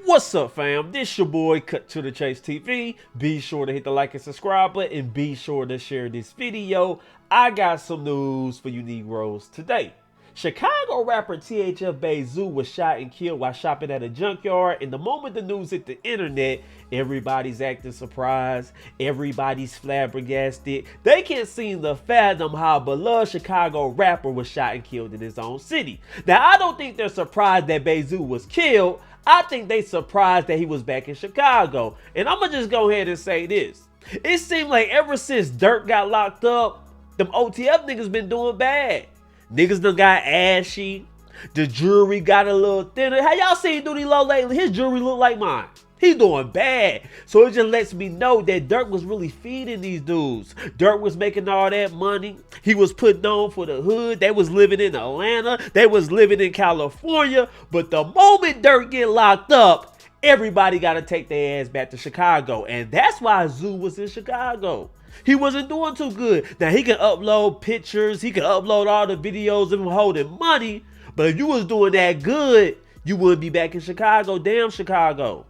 What's up, fam? This your boy Cut to the Chase TV. Be sure to hit the like and subscribe button and be sure to share this video. I got some news for you Negroes today. Chicago rapper THF Bayzoo was shot and killed while shopping at a junkyard, and the moment the news hit the internet, everybody's acting surprised, everybody's flabbergasted. They can't seem to fathom how a beloved Chicago rapper was shot and killed in his own city. Now, I don't think they're surprised that Bayzoo was killed. I think they surprised that he was back in Chicago. And I'm gonna just go ahead and say this. It seemed like ever since Dirk got locked up, them OTF niggas been doing bad. Niggas done got ashy. The jewelry got a little thinner. How y'all seen Duty Low lately? His jewelry look like mine. He doing bad. So it just lets me know that Dirk was really feeding these dudes. Dirk was making all that money. He was putting on for the hood. They was living in Atlanta. They was living in California. But the moment Dirk get locked up, everybody got to take their ass back to Chicago. And that's why Zoo was in Chicago. He wasn't doing too good. Now, he can upload pictures. He can upload all the videos of him holding money. But if you was doing that good, you wouldn't be back in Chicago. Damn Chicago.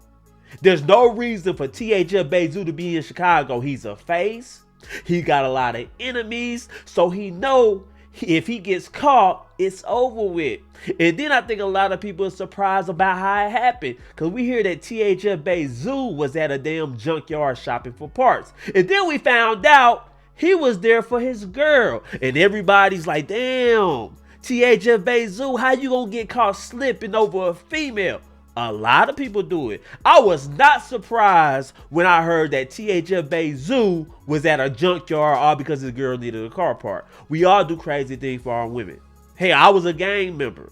There's no reason for THF Bayzoo to be in Chicago. He's a face. He got a lot of enemies. So he know if he gets caught, it's over with. And then I think a lot of people are surprised about how it happened. Because we hear that THF Bayzoo was at a damn junkyard shopping for parts. And then we found out he was there for his girl. And everybody's like, damn, THF Bayzoo, how you gonna get caught slipping over a female? A lot of people do it. I was not surprised when I heard that THF Bayzoo was at a junkyard all because his girl needed a car part. We all do crazy things for our women. Hey, I was a gang member.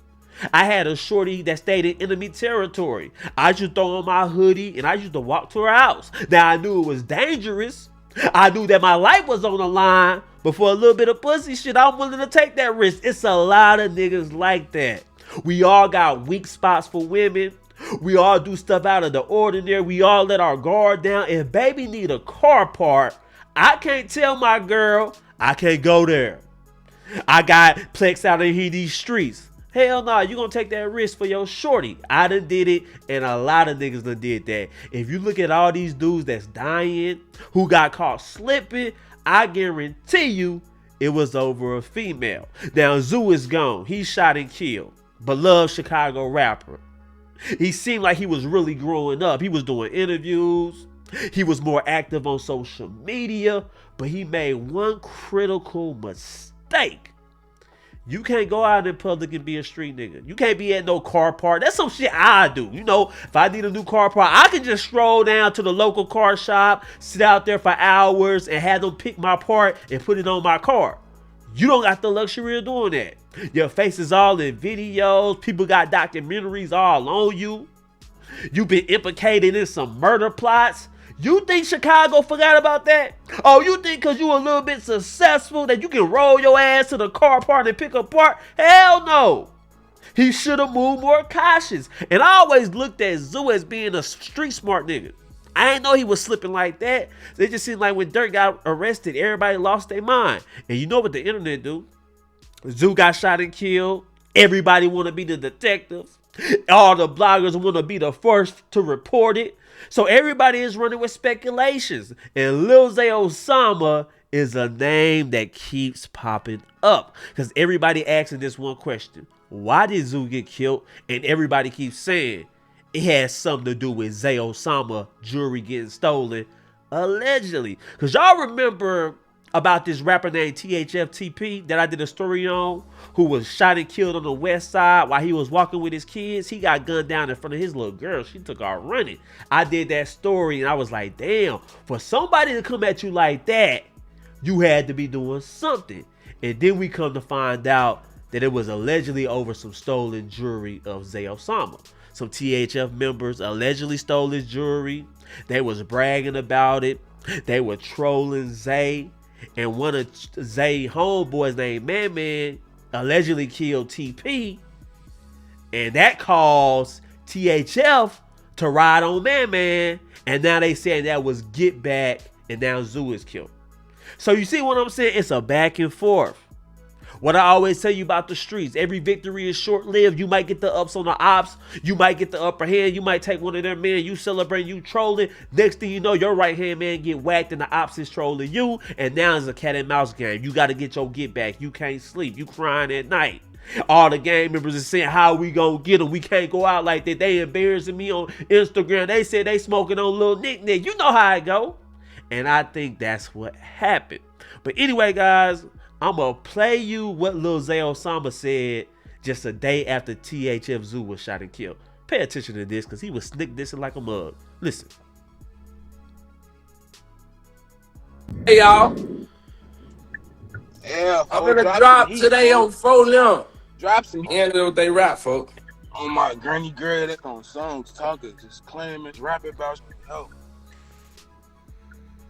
I had a shorty that stayed in enemy territory. I used to throw on my hoodie and I used to walk to her house. Now I knew it was dangerous. I knew that my life was on the line. But for a little bit of pussy shit, I'm willing to take that risk. It's a lot of niggas like that. We all got weak spots for women. We all do stuff out of the ordinary. We all let our guard down. If baby need a car part, I can't tell my girl, I can't go there. I got plex out in these streets. Hell no, you gonna take that risk for your shorty. I done did it, and a lot of niggas done did that. If you look at all these dudes that's dying, who got caught slipping, I guarantee you it was over a female. Now, Zoo is gone. He's shot and killed. Beloved Chicago rapper. He seemed like he was really growing up. He was doing interviews. He was more active on social media. But he made one critical mistake. You can't go out in public and be a street nigga. You can't be at no car part. That's some shit I do. You know, if I need a new car part, I can just stroll down to the local car shop, sit out there for hours, and have them pick my part and put it on my car. You don't got the luxury of doing that. Your face is all in videos. People got documentaries all on you. You've been implicated in some murder plots. You think Chicago forgot about that? Oh, you think because you a little bit successful that you can roll your ass to the car part and pick apart? Hell no. He should have moved more cautious. And I always looked at Zoo as being a street smart nigga. I didn't know he was slipping like that. It just seemed like when Dirk got arrested, everybody lost their mind. And you know what the internet do? Zoo got shot and killed. Everybody want to be the detective. All the bloggers want to be the first to report it. So everybody is running with speculations. And Lil Zay Osama is a name that keeps popping up. Because everybody asking this one question. Why did Zoo get killed? And everybody keeps saying it has something to do with Zay Osama jewelry getting stolen, allegedly. Because y'all remember about this rapper named THF that I did a story on, who was shot and killed on the west side while he was walking with his kids. He got gunned down in front of his little girl. She took off running. I did that story and I was like, damn, for somebody to come at you like that, you had to be doing something. And then we come to find out that it was allegedly over some stolen jewelry of Zay Osama. Some THF members allegedly stole his jewelry. They was bragging about it. They were trolling Zay. And one of Zay homeboys named Man allegedly killed TP. And that caused THF to ride on Man. And now they saying that was get back. And now Zoo is killed. So you see what I'm saying? It's a back and forth. What I always tell you about the streets, every victory is short-lived. You might get the ups on the ops. You might get the upper hand. You might take one of their men. You celebrate, you trolling. Next thing you know, your right-hand man get whacked and the ops is trolling you. And now it's a cat and mouse game. You got to get your get back. You can't sleep. You crying at night. All the gang members are saying, how we gonna get them? We can't go out like that. They embarrassing me on Instagram. They said they smoking on Lil Nick Nick. You know how it go. And I think that's what happened. But anyway, guys, I'm going to play you what Lil Zay Osama said just a day after THF Zoo was shot and killed. Pay attention to this because he was snick dissing like a mug. Listen. Hey, y'all. Yeah, I'm going to drop today on Phone. Drop some and what they rap, folks. On my granny girl, that's on songs talking, just claiming, rap about help.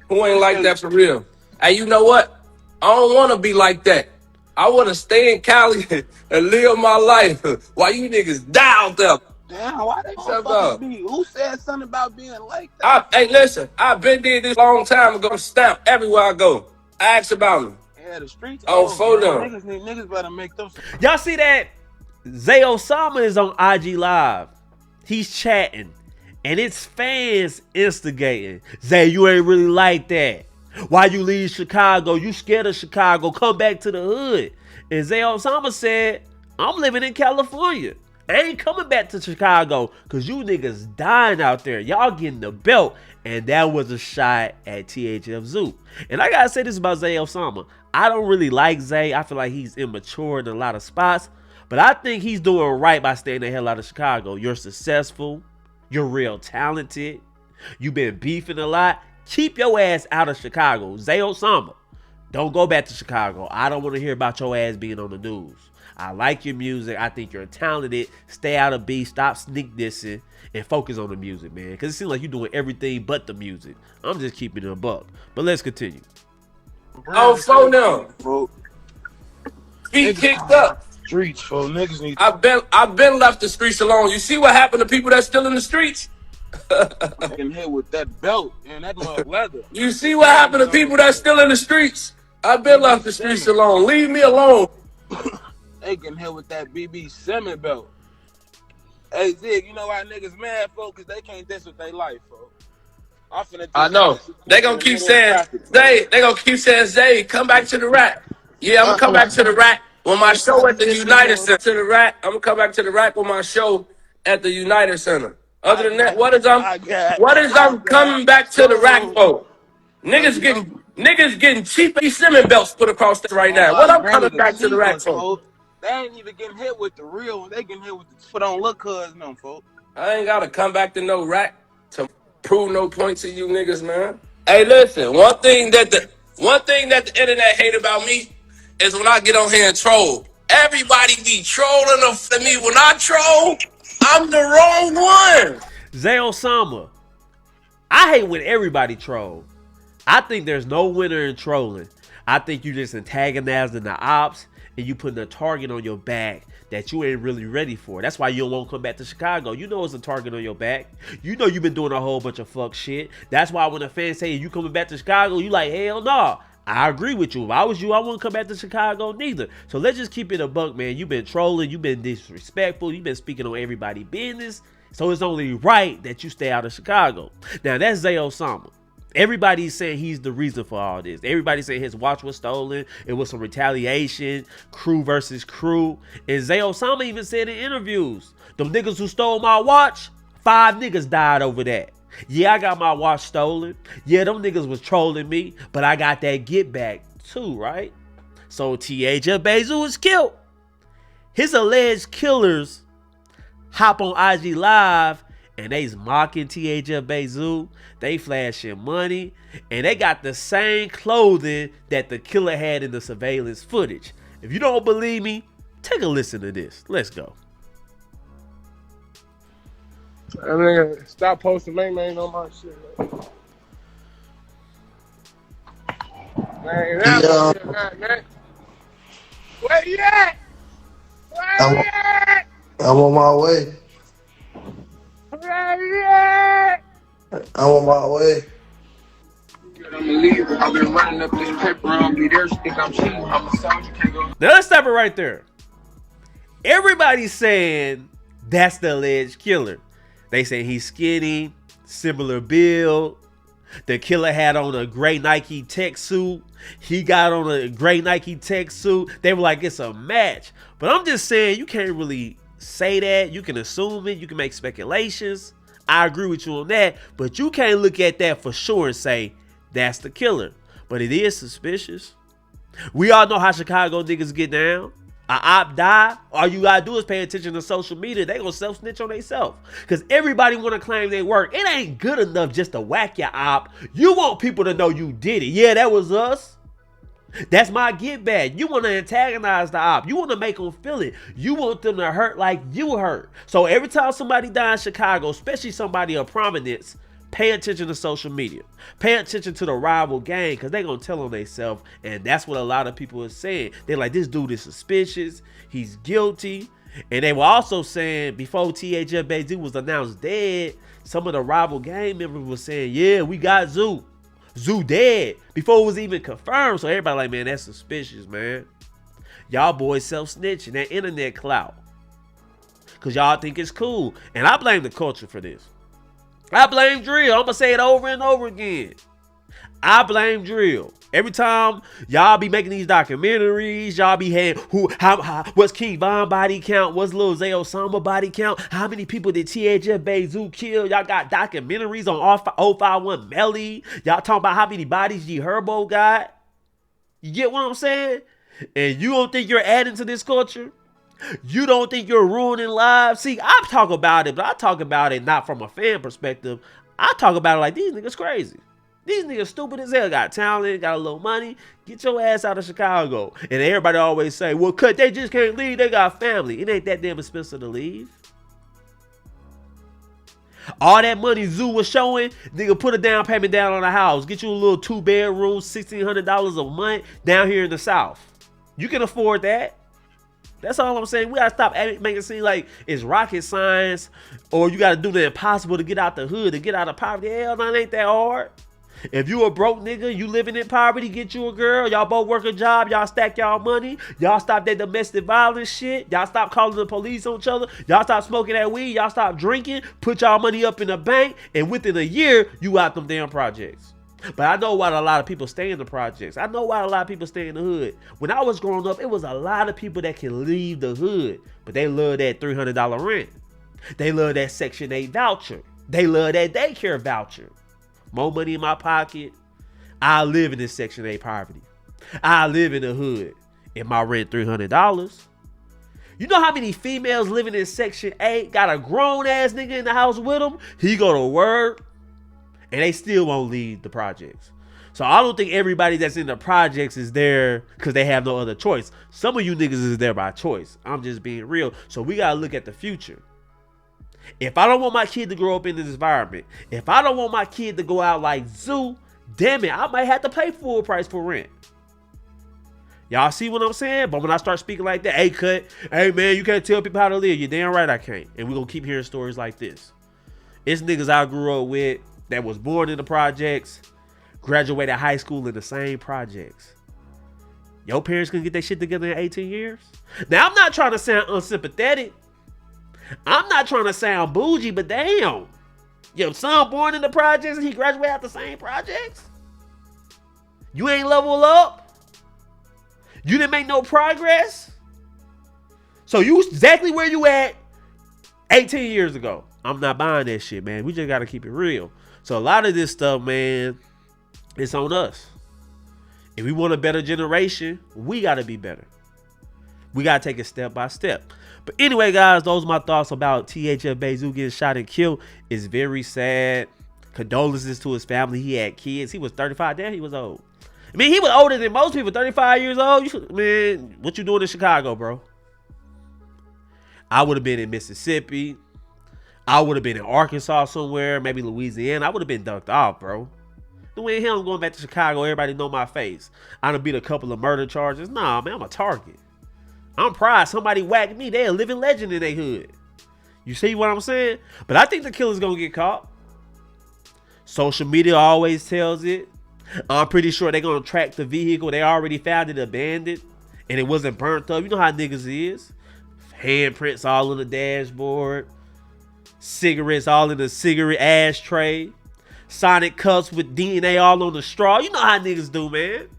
Who ain't like that for real? Hey, you know what? I don't want to be like that. I want to stay in Cali and live my life while you niggas die out there. Damn, why they fucking be? Who said something about being like that? Hey, listen, I've been did this long time ago. Stamp everywhere I go. I ask about them. Yeah, the streets. Oh, photo. Niggas better make those. Y'all see that? Zay Osama is on IG Live. He's chatting. And it's fans instigating. Zay, you ain't really like that. Why you leave Chicago? You scared of Chicago. Come back to the hood. And Zay Osama said, I'm living in California. I ain't coming back to Chicago because you niggas dying out there. Y'all getting the belt. And that was a shot at THF Zoo. And I gotta say this about Zay Osama. I don't really like Zay. I feel like he's immature in a lot of spots. But I think he's doing right by staying the hell out of Chicago. You're successful. You're real talented. You've been beefing a lot. Keep your ass out of Chicago. Zay Osama, don't go back to Chicago. I don't want to hear about your ass being on the news. I like your music. I think you're talented. Stay out of beef. Stop sneak dissing and focus on the music, man. Because it seems like you're doing everything but the music. I'm just keeping it a buck. But let's continue. Oh, phone now. Feet kicked up. Streets, for niggas need. I've been left the streets alone. You see what happened to people that's still in the streets? Getting hit with that belt and that mug leather. You see what happened to people that's still in the streets? I've been left the streets alone. Leave me alone. They getting hit with that BB Simmons belt. Hey Zig, you know why niggas mad, folks? Because they can't diss with their life, folks. I know. They gonna keep saying, Zay, Zay, come back to the rack. Yeah, I'm gonna come back to the rack. When my show at the United Center to the rack, I'm gonna come back to the rack with my show at the United Center. Other than that, what is I'm coming back to the rack for? Niggas getting cheap Simmons belts put across this right now. What I'm coming back to the rack for? They ain't even getting hit with the real one. They getting hit with the put on look cuz no, folks. I ain't gotta come back to no rack to prove no point to you niggas, man. Hey, listen, one thing that the internet hate about me is when I get on here and troll. Everybody be trolling me. When I troll, I'm the wrong one. Zay Osama, I hate when everybody troll. I think there's no winner in trolling. I think you just antagonizing the ops and you putting a target on your back that you ain't really ready for. That's why you don't want to come back to Chicago. You know it's a target on your back. You know you've been doing a whole bunch of fuck shit. That's why when a fan say you coming back to Chicago, you like, hell no. I agree with you. If I was you, I wouldn't come back to Chicago neither. So let's just keep it a buck, man. You've been trolling. You've been disrespectful. You've been speaking on everybody's business. So it's only right that you stay out of Chicago. Now, that's Zay Osama. Everybody's saying he's the reason for all this. Everybody's saying his watch was stolen. It was some retaliation, crew versus crew. And Zay Osama even said in interviews, them niggas who stole my watch, 5 niggas died over that. Yeah, I got my watch stolen. Yeah, them niggas was trolling me, but I got that get back too, right? So THF Bayzoo was killed. His alleged killers hop on IG Live and they's mocking THF Bayzoo. They flashing money. And they got the same clothing that the killer had in the surveillance footage. If you don't believe me, take a listen to this. Let's go. Stop posting man on my shit. Man, man. Where you at? Where you at? I'm on my way. Where you at? I'm on my way. believe it. I've been running up this paper, I don't be there, think I'm cheating. I'm a soldier, can't go. Now let's stop it right there. Everybody's saying that's the alleged killer. They say he's skinny, similar build. The killer had on a gray Nike tech suit. He got on a gray Nike tech suit. They were like, it's a match. But I'm just saying, you can't really say that. You can assume it. You can make speculations. I agree with you on that. But you can't look at that for sure and say, that's the killer. But it is suspicious. We all know how Chicago niggas get down. A op die, all you gotta do is pay attention to social media. They gonna self-snitch on themselves. Because everybody wanna claim they work. It ain't good enough just to whack your op. You want people to know you did it. Yeah, that was us. That's my get back. You wanna antagonize the op. You wanna make them feel it. You want them to hurt like you hurt. So every time somebody dies in Chicago, especially somebody of prominence, pay attention to social media. Pay attention to the rival gang, because they're going to tell on themselves. And that's what a lot of people are saying. They're like, this dude is suspicious. He's guilty. And they were also saying, before THF Bayzoo was announced dead, some of the rival gang members were saying, yeah, we got Zoo. Zoo dead. Before it was even confirmed. So everybody like, man, that's suspicious, man. Y'all boys self-snitching. That internet clout. Because y'all think it's cool. And I blame the culture for this. I blame Drill. I'm going to say it over and over again. I blame Drill. Every time y'all be making these documentaries, y'all be having what's King Von body count? What's Lil Zay Osama body count? How many people did THF Bayzoo kill? Y'all got documentaries on 051 Melly. Y'all talking about how many bodies G Herbo got. You get what I'm saying? And you don't think you're adding to this culture? You don't think you're ruining lives? See, I talk about it, but I talk about it not from a fan perspective. I talk about it like these niggas crazy. These niggas stupid as hell. Got talent, got a little money. Get your ass out of Chicago. And everybody always say, well, cut, they just can't leave. They got family. It ain't that damn expensive to leave. All that money Zoo was showing, nigga, put a down payment down on a house. Get you a little 2-bedroom, $1,600 a month down here in the South. You can afford that. That's all I'm saying. We gotta stop making it seem like it's rocket science or you gotta do the impossible to get out the hood, to get out of poverty. Hell, that ain't that hard. If you a broke nigga, you living in poverty, get you a girl, y'all both work a job, y'all stack y'all money, y'all stop that domestic violence shit, y'all stop calling the police on each other, y'all stop smoking that weed, y'all stop drinking, put y'all money up in the bank, and within a year, you out them damn projects. But I know why a lot of people stay in the projects. I know why a lot of people stay in the hood. When I was growing up, it was a lot of people that can leave the hood, but they love that $300 rent. They love that Section 8 voucher. They love that daycare voucher. More money in my pocket. I live in this Section 8 poverty. I live in the hood. And my rent $300. You know how many females living in Section 8 got a grown ass nigga in the house with them? He go to work. And they still won't leave the projects. So I don't think everybody that's in the projects is there because they have no other choice. Some of you niggas is there by choice. I'm just being real. So we got to look at the future. If I don't want my kid to grow up in this environment, if I don't want my kid to go out like Zoo, damn it, I might have to pay full price for rent. Y'all see what I'm saying? But when I start speaking like that, hey, cut, hey, man, you can't tell people how to live. You're damn right I can't. And we're going to keep hearing stories like this. It's niggas I grew up with that was born in the projects, graduated high school in the same projects. Your parents can get their shit together in 18 years? Now, I'm not trying to sound unsympathetic. I'm not trying to sound bougie, but damn. Your son born in the projects and he graduated out the same projects? You ain't level up? You didn't make no progress? So you exactly where you at 18 years ago. I'm not buying that shit, man. We just got to keep it real. So a lot of this stuff, man, it's on us. If we want a better generation, we got to be better. We got to take it step by step. But anyway, guys, those are my thoughts about THF Bayzoo getting shot and killed. It's very sad. Condolences to his family. He had kids. He was 35. Damn, he was old. I mean, he was older than most people. 35 years old. Man, what you doing in Chicago, bro? I would have been in Mississippi. I would have been in Arkansas somewhere, maybe Louisiana. I would have been ducked off, bro. The way hell I'm going back to Chicago, everybody know my face. I done beat a couple of murder charges. Nah, man, I'm a target. I'm proud. Somebody whacked me. They a living legend in their hood. You see what I'm saying? But I think the killer's going to get caught. Social media always tells it. I'm pretty sure they're gonna track the vehicle. They already found it abandoned and it wasn't burnt up. You know how niggas is. Handprints all on the dashboard. Cigarettes all in the cigarette ashtray. Sonic cups with DNA all on the straw. You know how niggas do, man.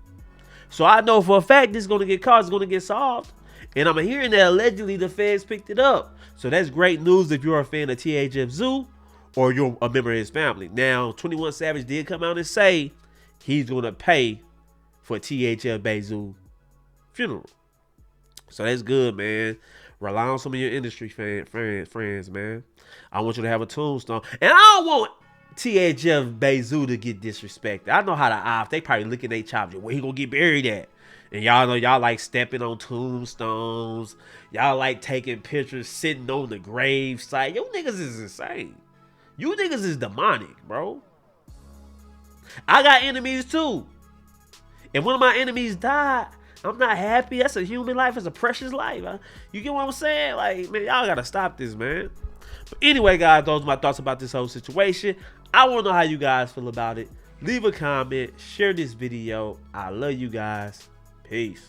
So I know for a fact this is gonna get caught. It's gonna get solved. And I'm hearing that allegedly the feds picked it up. So that's great news if you're a fan of THF Zoo or you're a member of his family. Now, 21 Savage did come out and say he's going to pay for THF Bayzoo funeral. So that's good, man. Rely on some of your industry friends, man. I want you to have a tombstone. And I don't want THF Bayzoo to get disrespected. I know how to off. They probably looking at their chops. Where he going to get buried at? And y'all know y'all like stepping on tombstones. Y'all like taking pictures sitting on the grave site. Yo niggas is insane. You niggas is demonic, bro. I got enemies too. And one of my enemies died. I'm not happy. That's a human life. It's a precious life. You get what I'm saying? Like, man, y'all gotta stop this, man. But anyway, guys, those are my thoughts about this whole situation. I want to know how you guys feel about it. Leave a comment. Share this video. I love you guys. Peace.